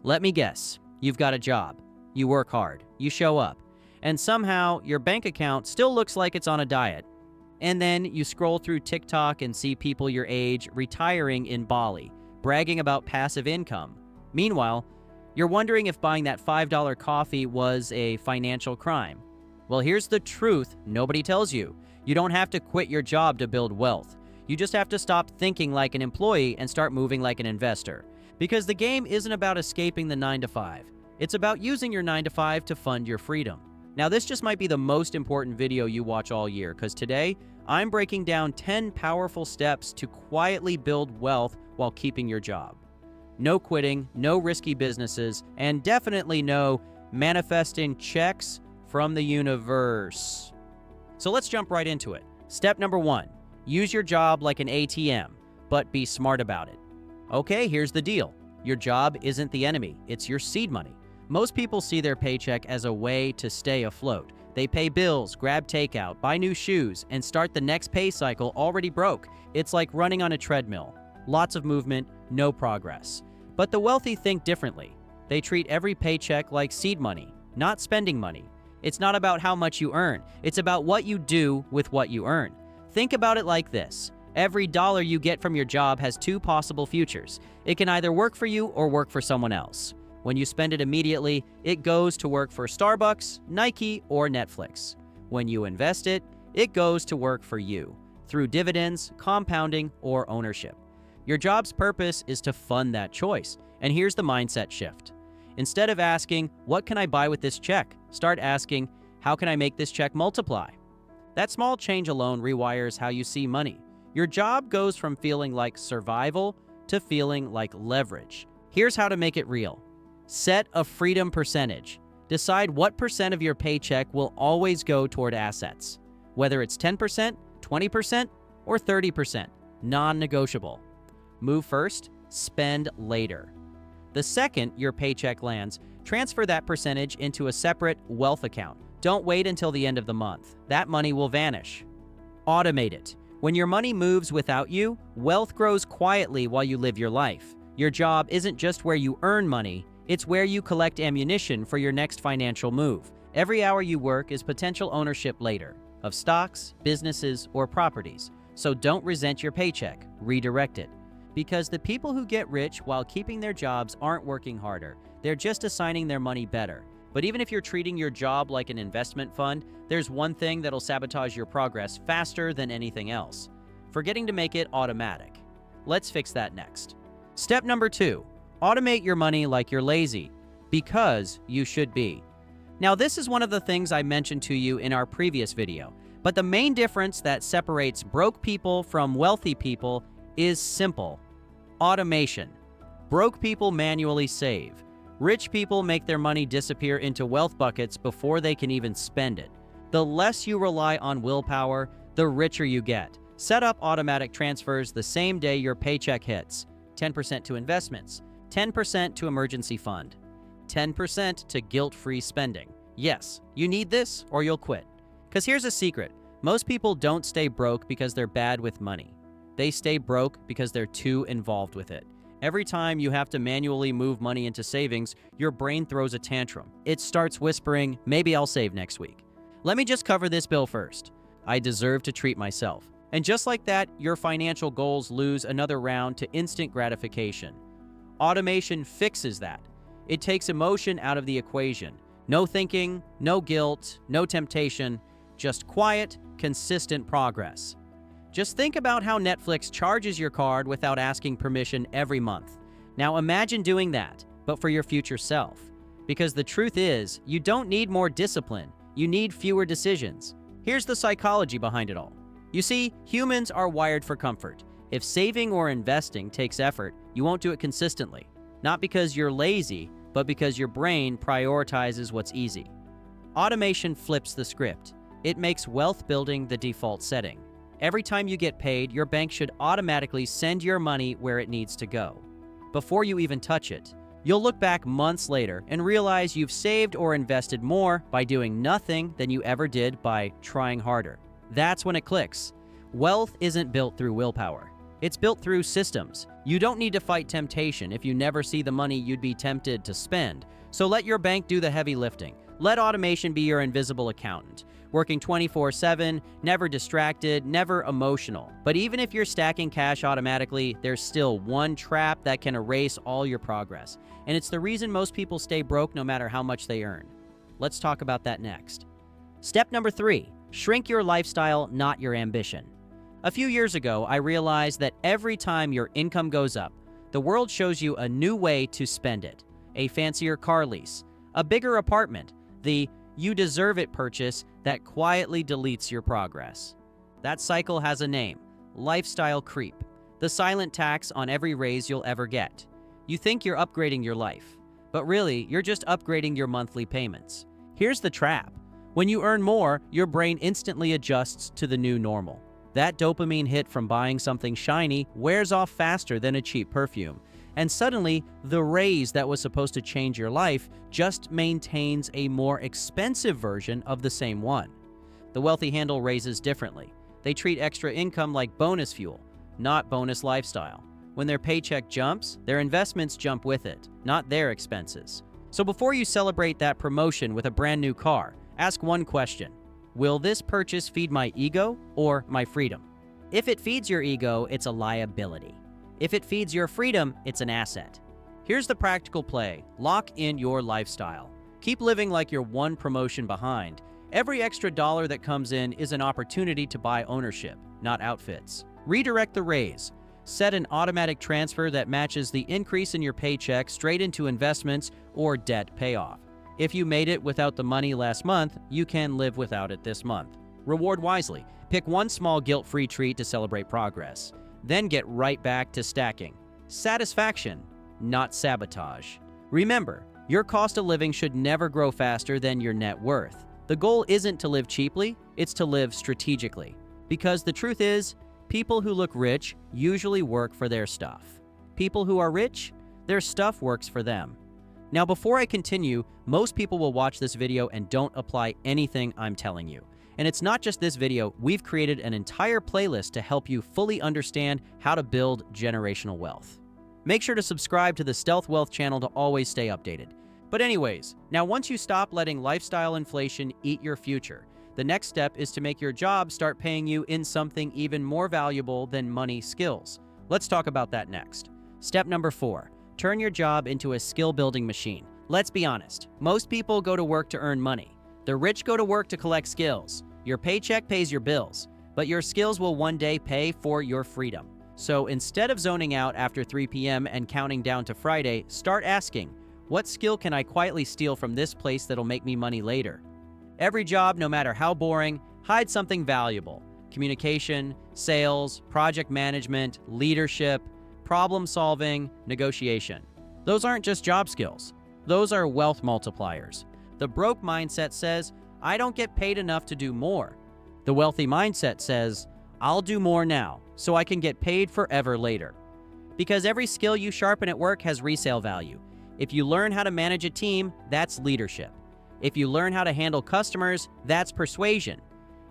Let me guess, you've got a job, you work hard, you show up, and somehow your bank account still looks like it's on a diet. And then you scroll through TikTok and see people your age retiring in Bali, bragging about passive income. Meanwhile, you're wondering if buying that $5 coffee was a financial crime. Well, here's the truth nobody tells you. You don't have to quit your job to build wealth. You just have to stop thinking like an employee and start moving like an investor. Because the game isn't about escaping the 9-to-5. It's about using your 9-to-5 to fund your freedom. Now, this just might be the most important video you watch all year, because today, I'm breaking down 10 powerful steps to quietly build wealth while keeping your job. No quitting, no risky businesses, and definitely no manifesting checks from the universe. So let's jump right into it. Step number 1, use your job like an ATM, but be smart about it. Okay, here's the deal. Your job isn't the enemy, it's your seed money. Most people see their paycheck as a way to stay afloat. They pay bills, grab takeout, buy new shoes, and start the next pay cycle already broke. It's like running on a treadmill. Lots of movement, no progress. But the wealthy think differently. They treat every paycheck like seed money, not spending money. It's not about how much you earn. It's about what you do with what you earn. Think about it like this. Every dollar you get from your job has two possible futures. It can either work for you or work for someone else. When you spend it immediately, it goes to work for Starbucks, Nike, or Netflix. When you invest it, it goes to work for you through dividends, compounding, or ownership. Your job's purpose is to fund that choice. And here's the mindset shift. Instead of asking, what can I buy with this check? Start asking, how can I make this check multiply? That small change alone rewires how you see money. Your job goes from feeling like survival to feeling like leverage. Here's how to make it real. Set a freedom percentage. Decide what percent of your paycheck will always go toward assets. Whether it's 10%, 20%, or 30%. Non-negotiable. Move first, spend later. The second your paycheck lands, transfer that percentage into a separate wealth account. Don't wait until the end of the month. That money will vanish. Automate it. When your money moves without you, wealth grows quietly while you live your life. Your job isn't just where you earn money, it's where you collect ammunition for your next financial move. Every hour you work is potential ownership later, of stocks, businesses, or properties. So don't resent your paycheck, redirect it. Because the people who get rich while keeping their jobs aren't working harder, they're just assigning their money better. But even if you're treating your job like an investment fund, there's one thing that'll sabotage your progress faster than anything else: forgetting to make it automatic. Let's fix that next. Step number 2, automate your money like you're lazy, because you should be. Now, this is one of the things I mentioned to you in our previous video, but the main difference that separates broke people from wealthy people is simple: automation. Broke people manually save. Rich people make their money disappear into wealth buckets before they can even spend it. The less you rely on willpower, the richer you get. Set up automatic transfers the same day your paycheck hits. 10% to investments, 10% to emergency fund, 10% to guilt-free spending. Yes, you need this or you'll quit. Because here's a secret. Most people don't stay broke because they're bad with money. They stay broke because they're too involved with it. Every time you have to manually move money into savings, your brain throws a tantrum. It starts whispering, maybe I'll save next week. Let me just cover this bill first. I deserve to treat myself. And just like that, your financial goals lose another round to instant gratification. Automation fixes that. It takes emotion out of the equation. No thinking, no guilt, no temptation, just quiet, consistent progress. Just think about how Netflix charges your card without asking permission every month. Now imagine doing that, but for your future self. Because the truth is, you don't need more discipline, you need fewer decisions. Here's the psychology behind it all. You see, humans are wired for comfort. If saving or investing takes effort, you won't do it consistently. Not because you're lazy, but because your brain prioritizes what's easy. Automation flips the script. It makes wealth building the default setting. Every time you get paid, your bank should automatically send your money where it needs to go. Before you even touch it, you'll look back months later and realize you've saved or invested more by doing nothing than you ever did by trying harder. That's when it clicks. Wealth isn't built through willpower. It's built through systems. You don't need to fight temptation if you never see the money you'd be tempted to spend. So let your bank do the heavy lifting. Let automation be your invisible accountant. Working 24/7, never distracted, never emotional. But even if you're stacking cash automatically, there's still one trap that can erase all your progress. And it's the reason most people stay broke no matter how much they earn. Let's talk about that next. Step number 3, shrink your lifestyle, not your ambition. A few years ago, I realized that every time your income goes up, the world shows you a new way to spend it. A fancier car lease, a bigger apartment, the "you deserve it" purchase that quietly deletes your progress. That cycle has a name: lifestyle creep, the silent tax on every raise you'll ever get. You think you're upgrading your life, but really, you're just upgrading your monthly payments. Here's the trap. When you earn more, your brain instantly adjusts to the new normal. That dopamine hit from buying something shiny wears off faster than a cheap perfume. And suddenly, the raise that was supposed to change your life just maintains a more expensive version of the same one. The wealthy handle raises differently. They treat extra income like bonus fuel, not bonus lifestyle. When their paycheck jumps, their investments jump with it, not their expenses. So before you celebrate that promotion with a brand new car, ask one question: will this purchase feed my ego or my freedom? If it feeds your ego, it's a liability. If it feeds your freedom, it's an asset. Here's the practical play: lock in your lifestyle. Keep living like you're one promotion behind. Every extra dollar that comes in is an opportunity to buy ownership, not outfits. Redirect the raise. Set an automatic transfer that matches the increase in your paycheck straight into investments or debt payoff. If you made it without the money last month, you can live without it this month. Reward wisely. Pick one small guilt-free treat to celebrate progress. Then get right back to stacking. Satisfaction, not sabotage. Remember, your cost of living should never grow faster than your net worth. The goal isn't to live cheaply, it's to live strategically. Because the truth is, people who look rich usually work for their stuff. People who are rich, their stuff works for them. Now, before I continue, most people will watch this video and don't apply anything I'm telling you. And it's not just this video, we've created an entire playlist to help you fully understand how to build generational wealth. Make sure to subscribe to the Stealth Wealth channel to always stay updated. But anyways, now once you stop letting lifestyle inflation eat your future, the next step is to make your job start paying you in something even more valuable than money: skills. Let's talk about that next. Step number 4, turn your job into a skill-building machine. Let's be honest, most people go to work to earn money. The rich go to work to collect skills. Your paycheck pays your bills, but your skills will one day pay for your freedom. So instead of zoning out after 3 p.m. and counting down to Friday, start asking, what skill can I quietly steal from this place that'll make me money later? Every job, no matter how boring, hides something valuable. Communication, sales, project management, leadership, problem solving, negotiation. Those aren't just job skills. Those are wealth multipliers. The broke mindset says, I don't get paid enough to do more. The wealthy mindset says, I'll do more now so I can get paid forever later. Because every skill you sharpen at work has resale value. If you learn how to manage a team, that's leadership. If you learn how to handle customers, that's persuasion.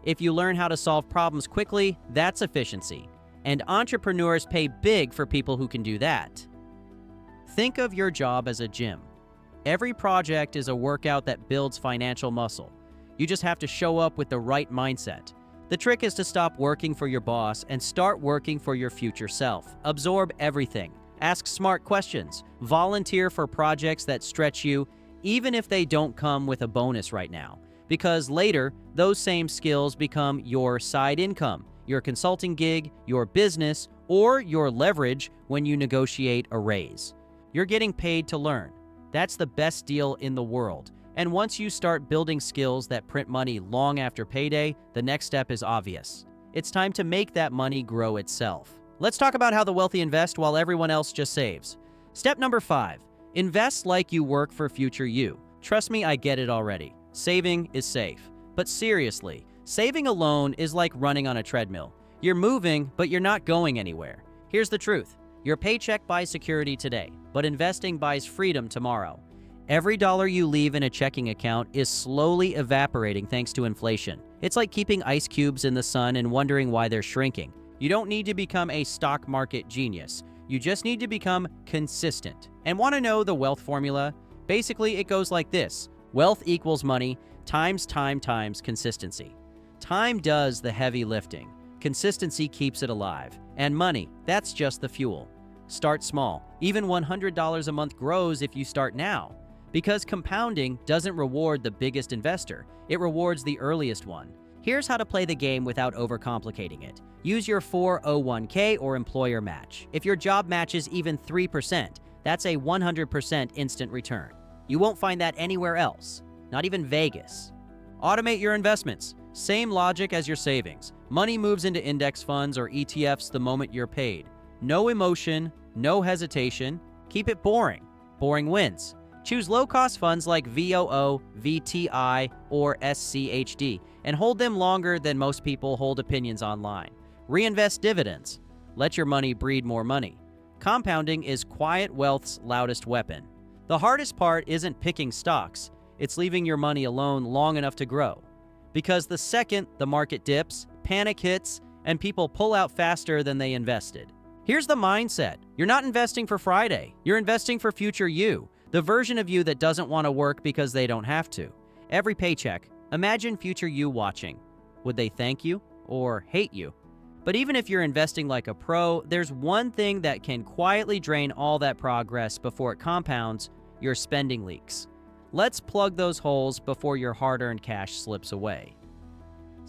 If you learn how to solve problems quickly, that's efficiency. And entrepreneurs pay big for people who can do that. Think of your job as a gym. Every project is a workout that builds financial muscle. You just have to show up with the right mindset. The trick is to stop working for your boss and start working for your future self. Absorb everything. Ask smart questions. Volunteer for projects that stretch you, even if they don't come with a bonus right now. Because later, those same skills become your side income, your consulting gig, your business, or your leverage when you negotiate a raise. You're getting paid to learn. That's the best deal in the world. And once you start building skills that print money long after payday, the next step is obvious. It's time to make that money grow itself. Let's talk about how the wealthy invest while everyone else just saves. Step number 5, invest like you work for future you. Trust me, I get it already. Saving is safe. But seriously, saving alone is like running on a treadmill. You're moving, but you're not going anywhere. Here's the truth. Your paycheck buys security today, but investing buys freedom tomorrow. Every dollar you leave in a checking account is slowly evaporating thanks to inflation. It's like keeping ice cubes in the sun and wondering why they're shrinking. You don't need to become a stock market genius. You just need to become consistent. And want to know the wealth formula? Basically, it goes like this. Wealth equals money times time times consistency. Time does the heavy lifting. Consistency keeps it alive. And money, that's just the fuel. Start small. Even $100 a month grows if you start now. Because compounding doesn't reward the biggest investor, it rewards the earliest one. Here's how to play the game without overcomplicating it. Use your 401k or employer match. If your job matches even 3%, that's a 100% instant return. You won't find that anywhere else, not even Vegas. Automate your investments. Same logic as your savings. Money moves into index funds or ETFs the moment you're paid. No emotion, no hesitation. Keep it boring. Boring wins. Choose low-cost funds like VOO, VTI, or SCHD, and hold them longer than most people hold opinions online. Reinvest dividends. Let your money breed more money. Compounding is quiet wealth's loudest weapon. The hardest part isn't picking stocks, it's leaving your money alone long enough to grow. Because the second the market dips, panic hits, and people pull out faster than they invested. Here's the mindset. You're not investing for Friday. You're investing for future you, the version of you that doesn't want to work because they don't have to. Every paycheck, imagine future you watching. Would they thank you or hate you? But even if you're investing like a pro, there's one thing that can quietly drain all that progress before it compounds: your spending leaks. Let's plug those holes before your hard-earned cash slips away.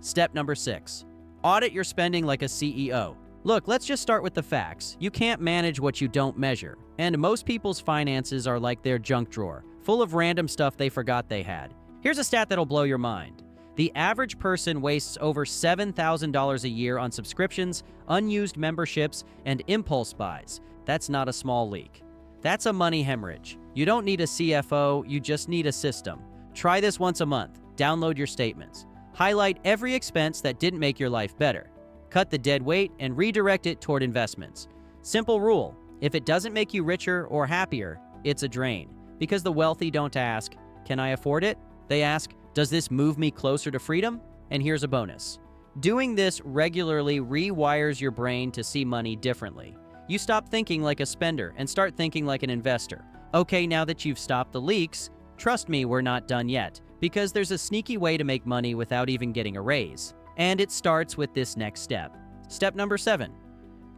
Step number 6. Audit your spending like a CEO. Look, let's just start with the facts. You can't manage what you don't measure. And most people's finances are like their junk drawer, full of random stuff they forgot they had. Here's a stat that'll blow your mind. The average person wastes over $7,000 a year on subscriptions, unused memberships, and impulse buys. That's not a small leak. That's a money hemorrhage. You don't need a CFO, you just need a system. Try this once a month. Download your statements. Highlight every expense that didn't make your life better. Cut the dead weight and redirect it toward investments. Simple rule: if it doesn't make you richer or happier, it's a drain. Because the wealthy don't ask, "Can I afford it?" They ask, "Does this move me closer to freedom?" And here's a bonus. Doing this regularly rewires your brain to see money differently. You stop thinking like a spender and start thinking like an investor. Okay, now that you've stopped the leaks, trust me, we're not done yet, because there's a sneaky way to make money without even getting a raise. And it starts with this next step. Step number 7.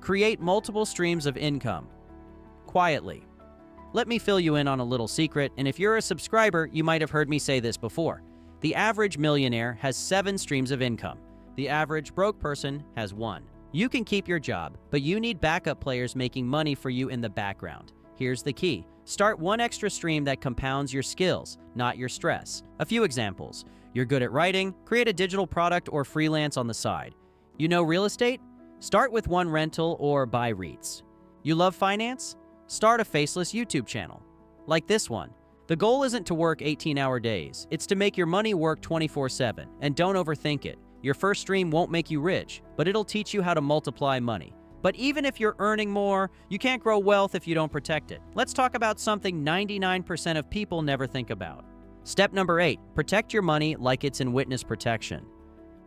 Create multiple streams of income. Quietly. Let me fill you in on a little secret, and if you're a subscriber, you might have heard me say this before. The average millionaire has 7 streams of income. The average broke person has 1. You can keep your job, but you need backup players making money for you in the background. Here's the key. Start one extra stream that compounds your skills, not your stress. A few examples. You're good at writing? Create a digital product or freelance on the side. You know real estate? Start with one rental or buy REITs. You love finance? Start a faceless YouTube channel, like this one. The goal isn't to work 18-hour days. It's to make your money work 24/7, and don't overthink it. Your first stream won't make you rich, but it'll teach you how to multiply money. But even if you're earning more, you can't grow wealth if you don't protect it. Let's talk about something 99% of people never think about. Step number 8, protect your money like it's in witness protection.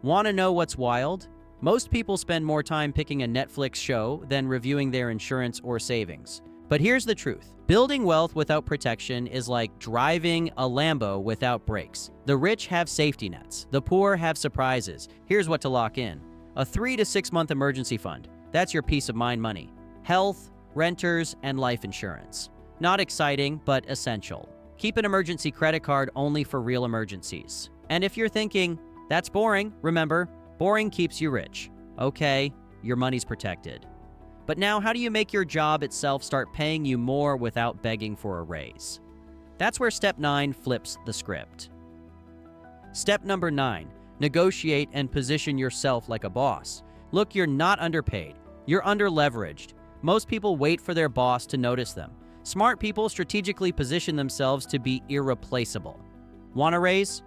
Want to know what's wild? Most people spend more time picking a Netflix show than reviewing their insurance or savings. But here's the truth. Building wealth without protection is like driving a Lambo without brakes. The rich have safety nets. The poor have surprises. Here's what to lock in. A 3 to 6 month emergency fund. That's your peace of mind money. Health, renters, and life insurance. Not exciting, but essential. Keep an emergency credit card only for real emergencies. And if you're thinking, that's boring, remember, boring keeps you rich. Okay, your money's protected. But now, how do you make your job itself start paying you more without begging for a raise? That's where step 9 flips the script. Step number 9, negotiate and position yourself like a boss. Look, you're not underpaid. You're under-leveraged. Most people wait for their boss to notice them. Smart people strategically position themselves to be irreplaceable. Want a raise?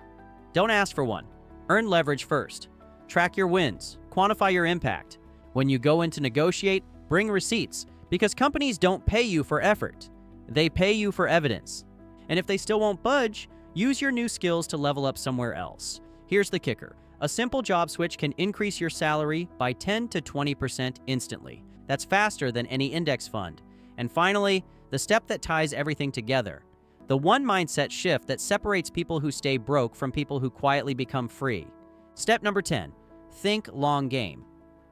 Don't ask for one. Earn leverage first. Track your wins. Quantify your impact. When you go in to negotiate, bring receipts, because companies don't pay you for effort. They pay you for evidence. And if they still won't budge, use your new skills to level up somewhere else. Here's the kicker. A simple job switch can increase your salary by 10 to 20% instantly. That's faster than any index fund. And finally, the step that ties everything together. The one mindset shift that separates people who stay broke from people who quietly become free. Step number 10, think long game,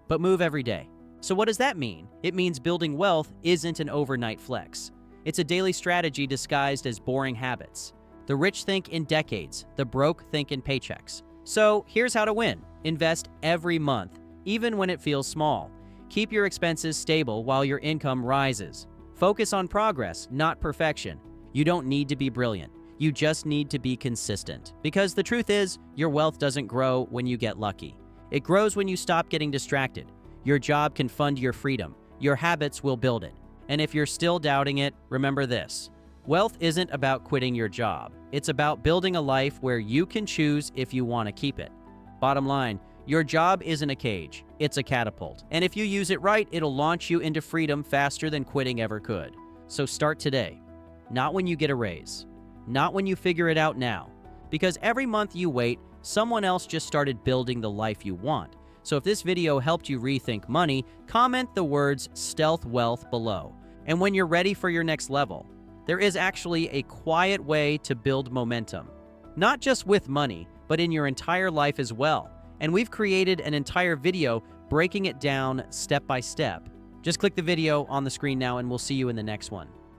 but move every day. So what does that mean? It means building wealth isn't an overnight flex. It's a daily strategy disguised as boring habits. The rich think in decades, the broke think in paychecks. So here's how to win. Invest every month, even when it feels small. Keep your expenses stable while your income rises. Focus on progress, not perfection. You don't need to be brilliant. You just need to be consistent. Because the truth is, your wealth doesn't grow when you get lucky. It grows when you stop getting distracted. Your job can fund your freedom. Your habits will build it. And if you're still doubting it, remember this. Wealth isn't about quitting your job. It's about building a life where you can choose if you want to keep it. Bottom line, your job isn't a cage. It's a catapult. And if you use it right, it'll launch you into freedom faster than quitting ever could. So start today. Not when you get a raise. Not when you figure it out now. Because every month you wait, someone else just started building the life you want. So if this video helped you rethink money, comment the words stealth wealth below. And when you're ready for your next level, there is actually a quiet way to build momentum. Not just with money, but in your entire life as well. And we've created an entire video breaking it down step by step. Just click the video on the screen now and we'll see you in the next one.